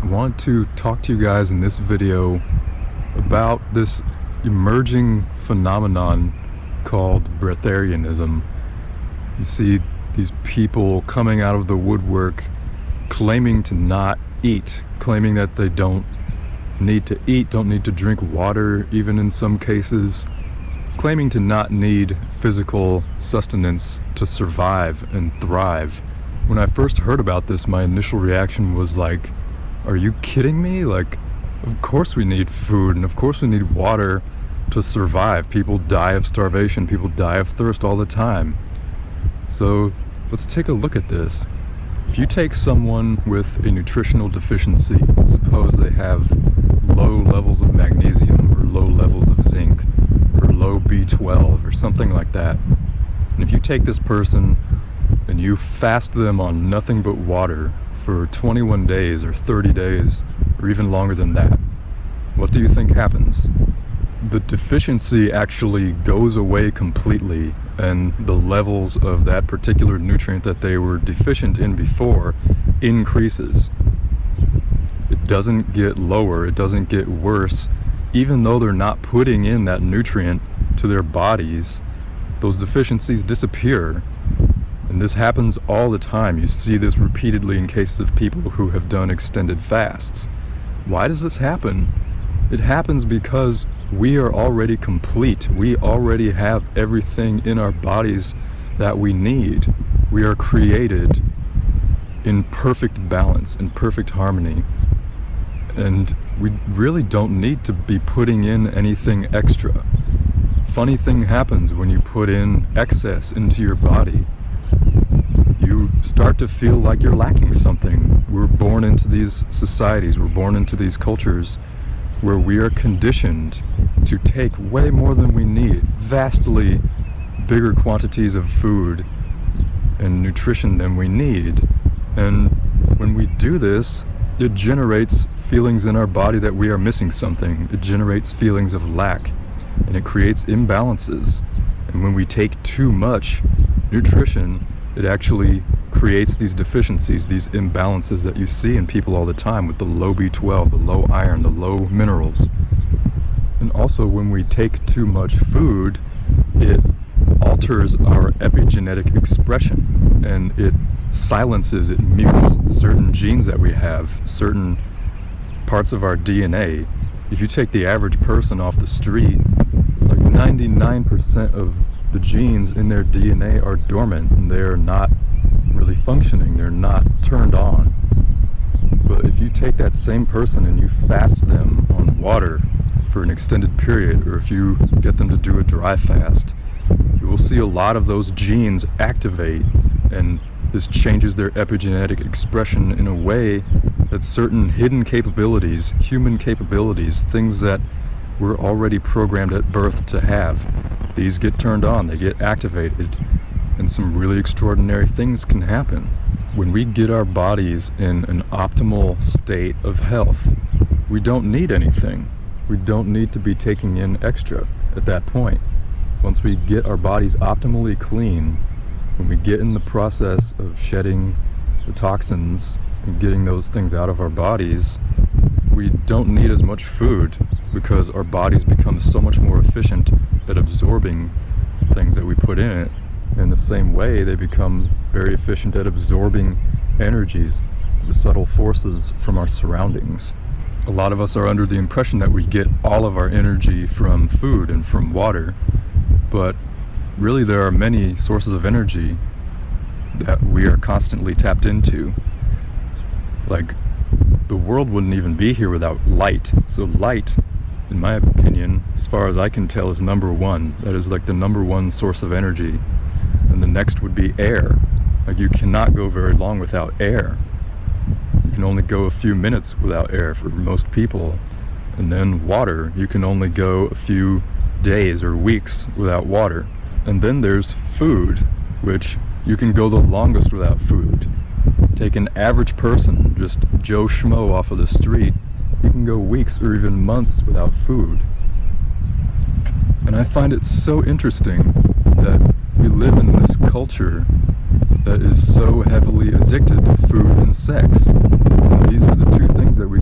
want to talk to you guys in this video about this emerging phenomenon called breatharianism. You see these people coming out of the woodwork claiming to not eat, claiming that they don't need to eat, don't need to drink water, even in some cases, claiming to not need physical sustenance to survive and thrive. When I first heard about this, my initial reaction was like, are you kidding me? Like, of course we need food, and of course we need water to survive. People die of starvation, people die of thirst all the time. So let's take a look at this. If you take someone with a nutritional deficiency, suppose they have low levels of magnesium or low levels of zinc or low B12 or something like that, and if you take this person and you fast them on nothing but water for 21 days or 30 days or even longer than that, what do you think happens? The deficiency actually goes away completely, and the levels of that particular nutrient that they were deficient in before increases. It doesn't get lower, it doesn't get worse. Even though they're not putting in that nutrient to their bodies, those deficiencies disappear. And this happens all the time. You see this repeatedly in cases of people who have done extended fasts. Why does this happen? It happens because we are already complete. We already have everything in our bodies that we need. We are created in perfect balance, in perfect harmony. And we really don't need to be putting in anything extra. Funny thing happens when you put in excess into your body. You start to feel like you're lacking something. We're born into these societies, we're born into these cultures where we are conditioned to take way more than we need, vastly bigger quantities of food and nutrition than we need. And when we do this, it generates feelings in our body that we are missing something. It generates feelings of lack, and it creates imbalances. And when we take too much nutrition, it actually creates these deficiencies, these imbalances that you see in people all the time with the low B12, the low iron, the low minerals. And also when we take too much food, it alters our epigenetic expression, and it silences, it mutes certain genes that we have, certain parts of our DNA. If you take the average person off the street, like 99% of the genes in their DNA are dormant, and they're not really functioning, they're not turned on. But if you take that same person and you fast them on water for an extended period, or if you get them to do a dry fast, you will see a lot of those genes activate, and this changes their epigenetic expression in a way that certain hidden capabilities, human capabilities, things that we're already programmed at birth to have, these get turned on, they get activated, and some really extraordinary things can happen. When we get our bodies in an optimal state of health, we don't need anything. We don't need to be taking in extra at that point. Once we get our bodies optimally clean, when we get in the process of shedding the toxins and getting those things out of our bodies, we don't need as much food because our bodies become so much more efficient at absorbing things that we put in it. In the same way, they become very efficient at absorbing energies, the subtle forces from our surroundings. A lot of us are under the impression that we get all of our energy from food and from water, but really there are many sources of energy that we are constantly tapped into. Like, the world wouldn't even be here without light. So light, in my opinion, as far as I can tell, is number one. That is like the number one source of energy. And the next would be air. Like, you cannot go very long without air. You can only go a few minutes without air for most people. And then water, you can only go a few days or weeks without water. And then there's food, which you can go the longest without food. Take an average person, just Joe Schmo off of the street, you can go weeks or even months without food. And I find it so interesting that we live in this culture that is so heavily addicted to food and sex. And these are the two things that we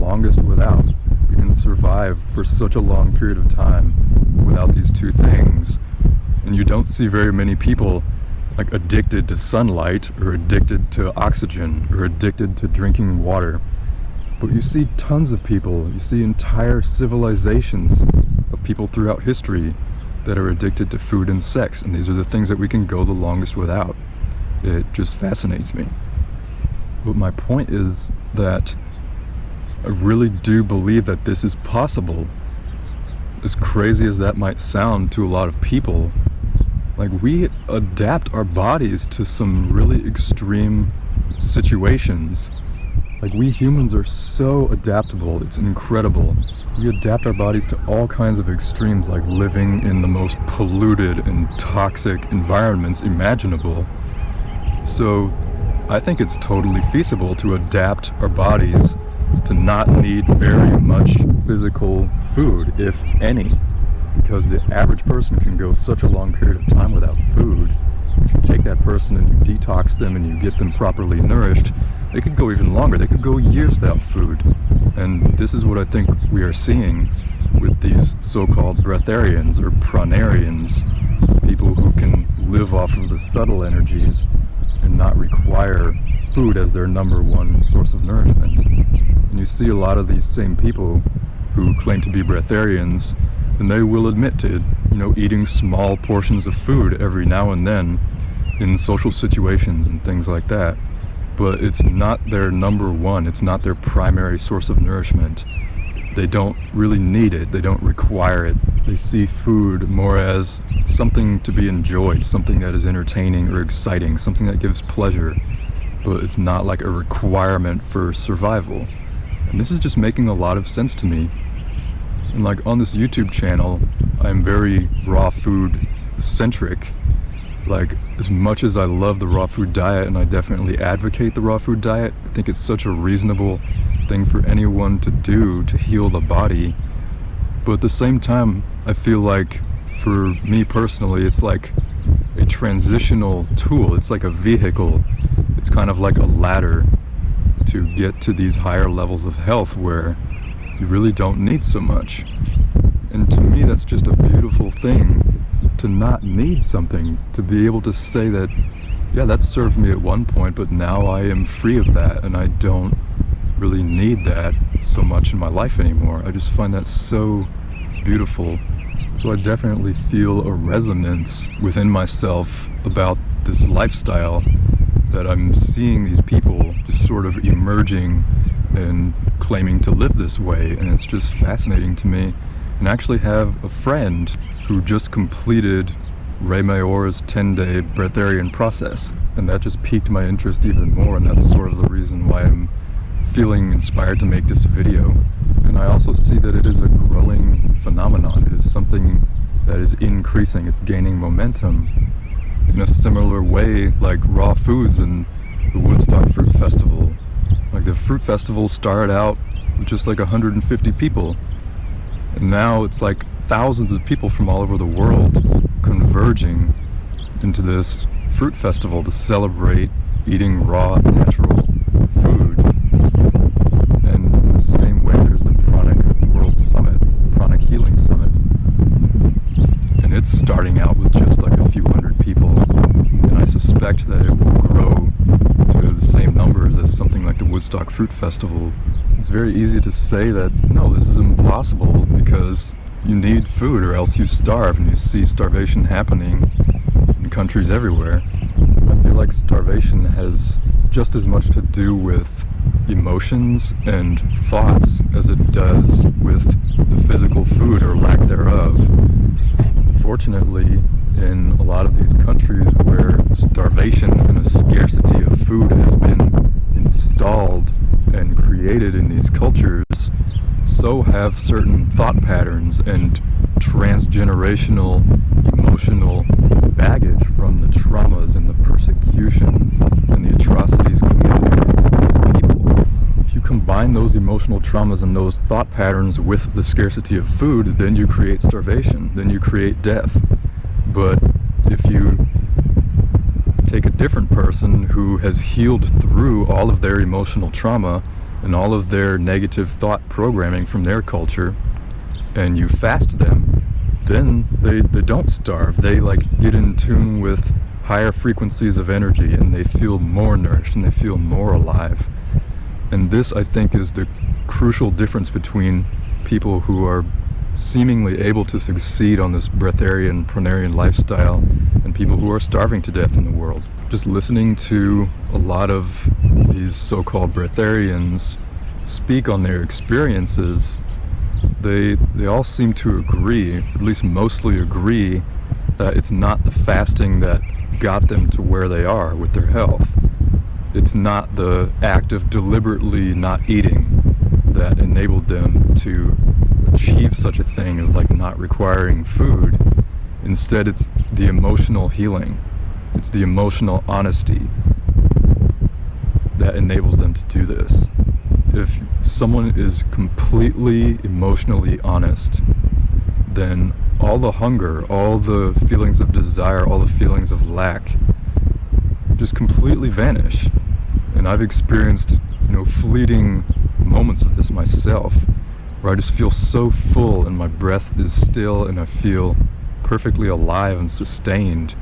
longest without. We can survive for such a long period of time without these two things. And you don't see very many people like addicted to sunlight, or addicted to oxygen, or addicted to drinking water. But you see tons of people, you see entire civilizations of people throughout history that are addicted to food and sex, and these are the things that we can go the longest without. It just fascinates me. But my point is that I really do believe that this is possible. As crazy as that might sound to a lot of people, like, we adapt our bodies to some really extreme situations. Like, we humans are so adaptable, it's incredible. We adapt our bodies to all kinds of extremes, like living in the most polluted and toxic environments imaginable. So I think it's totally feasible to adapt our bodies to not need very much physical food, if any. Because the average person can go such a long period of time without food. If you take that person and you detox them and you get them properly nourished, they could go even longer. They could go years without food. And this is what I think we are seeing with these so-called breatharians or pranarians, people who can live off of the subtle energies and not require food as their number one source of nourishment. And you see a lot of these same people who claim to be breatharians, and they will admit to, eating small portions of food every now and then in social situations and things like that. But it's not their number one, it's not their primary source of nourishment. They don't really need it, they don't require it. They see food more as something to be enjoyed, something that is entertaining or exciting, something that gives pleasure, but it's not like a requirement for survival. And this is just making a lot of sense to me. And like on this YouTube channel, I'm very raw food centric. Like, as much as I love the raw food diet, and I definitely advocate the raw food diet, I think it's such a reasonable thing for anyone to do to heal the body. But at the same time, I feel like, for me personally, it's like a transitional tool. It's like a vehicle. It's kind of like a ladder to get to these higher levels of health where you really don't need so much. And to me, that's just a beautiful thing, to not need something, to be able to say that, yeah, that served me at one point, but now I am free of that, and I don't really need that so much in my life anymore. I just find that so beautiful. So I definitely feel a resonance within myself about this lifestyle, that I'm seeing these people just sort of emerging and claiming to live this way, and it's just fascinating to me. And I actually have a friend who just completed Ray Mayor's 10-day breatharian process, and that just piqued my interest even more, and that's sort of the reason why I'm feeling inspired to make this video. And I also see that it is a growing phenomenon. It is something that is increasing, it's gaining momentum in a similar way like raw foods and the Woodstock Fruit Festival. Like, the fruit festival started out with just like 150 people, and now it's like thousands of people from all over the world converging into this fruit festival to celebrate eating raw, natural food. And in the same way, there's the Pranic World Summit, Pranic Healing Summit, and it's starting out with just like a few hundred people, and I suspect that it will grow to the same numbers as something like the Woodstock Fruit Festival. It's very easy to say that, no, this is impossible because you need food or else you starve, and you see starvation happening in countries everywhere. I feel like starvation has just as much to do with emotions and thoughts as it does with the physical food or lack thereof. Fortunately, in a lot of these countries where starvation and a scarcity of food has been installed and created in these cultures, so have certain thought patterns and transgenerational emotional baggage from the traumas and the persecution and the atrocities committed against these people. If you combine those emotional traumas and those thought patterns with the scarcity of food, then you create starvation, then you create death. But if you take a different person who has healed through all of their emotional trauma and all of their negative thought programming from their culture, and you fast them, then they don't starve. They get in tune with higher frequencies of energy, and they feel more nourished and they feel more alive. And this, I think, is the crucial difference between people who are seemingly able to succeed on this breatharian, pranarian lifestyle and people who are starving to death in the world. Just listening to a lot of these so-called breatharians speak on their experiences, they all seem to agree, at least mostly agree, that it's not the fasting that got them to where they are with their health. It's not the act of deliberately not eating that enabled them to achieve such a thing of not requiring food. Instead, it's the emotional healing. It's the emotional honesty that enables them to do this. If someone is completely emotionally honest, then all the hunger, all the feelings of desire, all the feelings of lack just completely vanish. And I've experienced, fleeting moments of this myself, where I just feel so full and my breath is still and I feel perfectly alive and sustained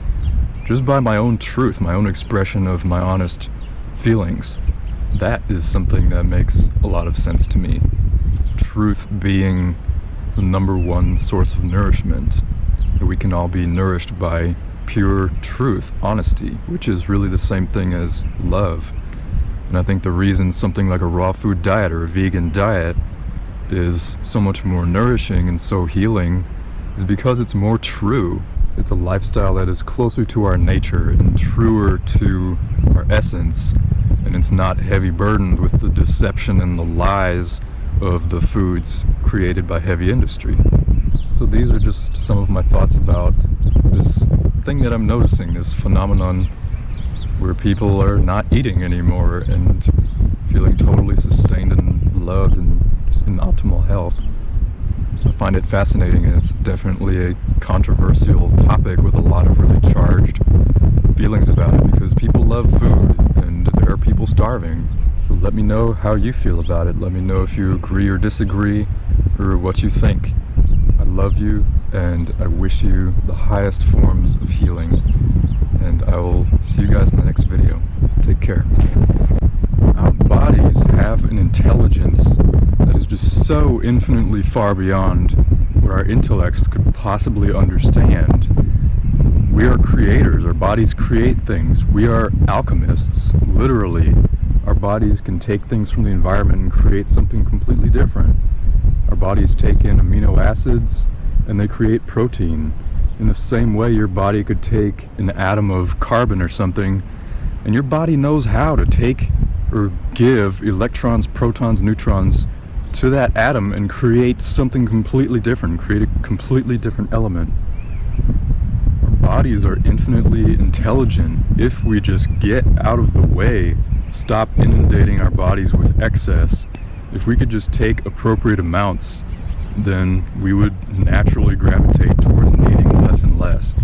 just by my own truth, my own expression of my honest feelings. That is something that makes a lot of sense to me. Truth being the number one source of nourishment. That we can all be nourished by pure truth, honesty, which is really the same thing as love. And I think the reason something like a raw food diet or a vegan diet is so much more nourishing and so healing is because it's more true. It's a lifestyle that is closer to our nature and truer to our essence, and it's not heavy burdened with the deception and the lies of the foods created by heavy industry. So these are just some of my thoughts about this thing that I'm noticing, this phenomenon where people are not eating anymore and feeling totally sustained and loved and just in optimal health. I find it fascinating, and it's definitely a controversial topic with a lot of really charged feelings about it, because people love food and there are people starving. So let me know how you feel about it. Let me know if you agree or disagree or what you think. I love you, and I wish you the highest forms of healing. And I will see you guys in the next video. Take care. Our bodies have an intelligence that is just so infinitely far beyond what our intellects could possibly understand. We are creators. Our bodies create things. We are alchemists, literally. Our bodies can take things from the environment and create something completely different. Our bodies take in amino acids and they create protein. In the same way, your body could take an atom of carbon or something, and your body knows how to take or give electrons, protons, neutrons to that atom and create something completely different, create a completely different element. Our bodies are infinitely intelligent if we just get out of the way, stop inundating our bodies with excess. If we could just take appropriate amounts, then we would naturally gravitate towards needing less and less.